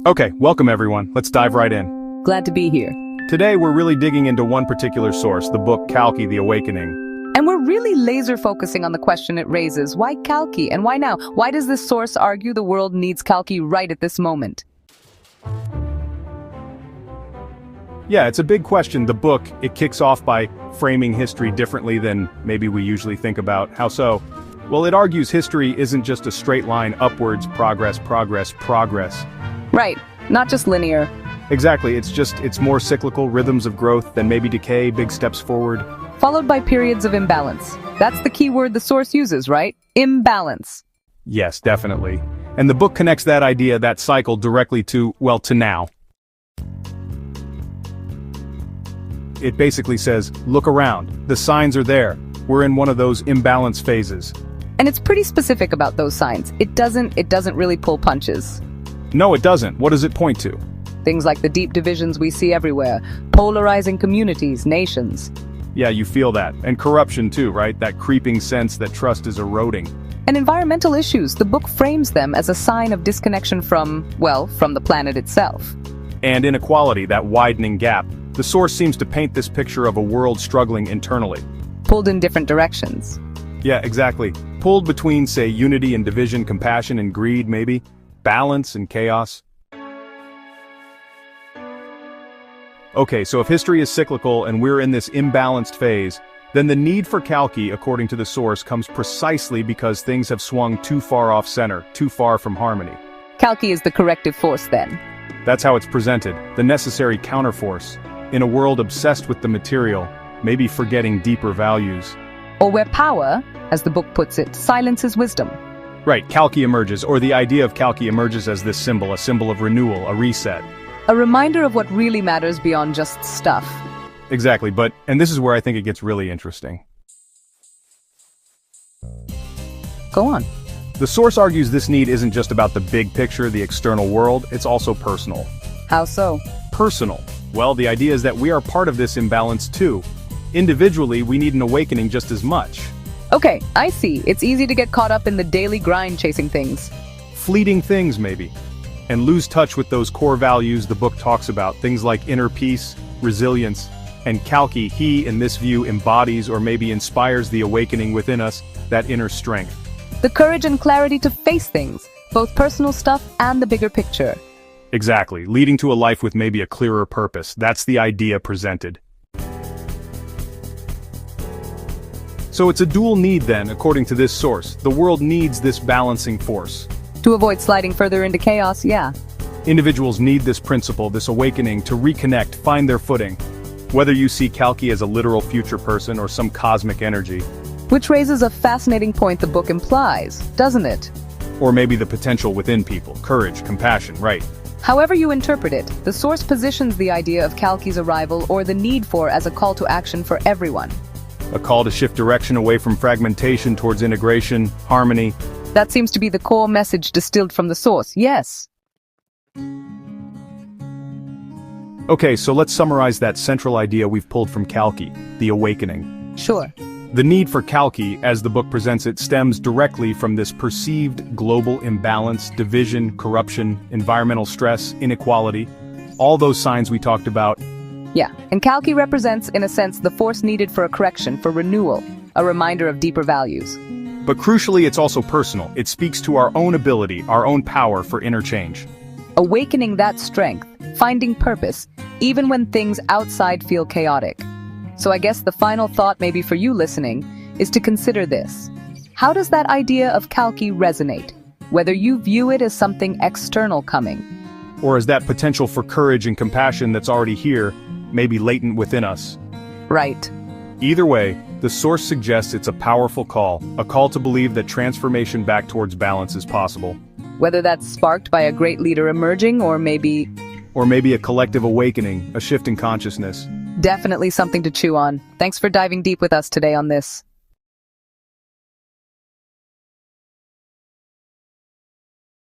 Okay, welcome everyone. Let's dive right in. Glad to be here. Today we're really digging into one particular source, the book Kalki The Awakening. And we're really laser focusing on the question it raises. Why Kalki and why now? Why does this source argue the world needs Kalki right at this moment? Yeah, it's a big question. The book, it kicks off by framing history differently than maybe we usually think about. How so? Well, it argues history isn't just a straight line upwards, progress. Right, not just linear. Exactly, it's more cyclical, rhythms of growth, then maybe decay, big steps forward. Followed by periods of imbalance. That's the key word the source uses, right? Imbalance. Yes, definitely. And the book connects that idea, that cycle, directly to now. It basically says, look around, the signs are there. We're in one of those imbalance phases. And it's pretty specific about those signs. It doesn't really pull punches. No, it doesn't. What does it point to? Things like the deep divisions we see everywhere, polarizing communities, nations. Yeah, you feel that. And corruption too, right? That creeping sense that trust is eroding. And environmental issues, the book frames them as a sign of disconnection from the planet itself. And inequality, that widening gap. The source seems to paint this picture of a world struggling internally. Pulled in different directions. Yeah, exactly. Pulled between, say, unity and division, compassion and greed, maybe. Balance and chaos. Okay, so if history is cyclical and we're in this imbalanced phase, then the need for Kalki, according to the source, comes precisely because things have swung too far off center, too far from harmony. Kalki is the corrective force then. That's how it's presented, the necessary counterforce. In a world obsessed with the material, maybe forgetting deeper values. Or where power, as the book puts it, silences wisdom. Right, Kalki emerges, or the idea of Kalki emerges as this symbol, a symbol of renewal, a reset. A reminder of what really matters beyond just stuff. Exactly, and this is where I think it gets really interesting. Go on. The source argues this need isn't just about the big picture, the external world, it's also personal. How so? Personal. Well, the idea is that we are part of this imbalance too. Individually, we need an awakening just as much. Okay, I see. It's easy to get caught up in the daily grind chasing things. Fleeting things, maybe. And lose touch with those core values the book talks about, things like inner peace, resilience, and Kalki, he, in this view, embodies or maybe inspires the awakening within us, that inner strength. The courage and clarity to face things, both personal stuff and the bigger picture. Exactly, leading to a life with maybe a clearer purpose. That's the idea presented. So it's a dual need then, according to this source. The world needs this balancing force. To avoid sliding further into chaos, yeah. Individuals need this principle, this awakening, to reconnect, find their footing. Whether you see Kalki as a literal future person or some cosmic energy. Which raises a fascinating point the book implies, doesn't it? Or maybe the potential within people, courage, compassion, right? However you interpret it, the source positions the idea of Kalki's arrival or the need for as a call to action for everyone. A call to shift direction away from fragmentation towards integration, harmony. That seems to be the core message distilled from the source, yes. Okay, so let's summarize that central idea we've pulled from Kalki, the awakening. Sure. The need for Kalki, as the book presents it, stems directly from this perceived global imbalance, division, corruption, environmental stress, inequality, all those signs we talked about. Yeah, and Kalki represents, in a sense, the force needed for a correction, for renewal, a reminder of deeper values. But crucially, it's also personal. It speaks to our own ability, our own power for inner change. Awakening that strength, finding purpose, even when things outside feel chaotic. So I guess the final thought maybe for you listening is to consider this. How does that idea of Kalki resonate? Whether you view it as something external coming. Or as that potential for courage and compassion that's already here, maybe latent within us. Right. Either way, the source suggests it's a powerful call, a call to believe that transformation back towards balance is possible. Whether that's sparked by a great leader emerging or maybe a collective awakening, a shift in consciousness. Definitely something to chew on. Thanks for diving deep with us today on this.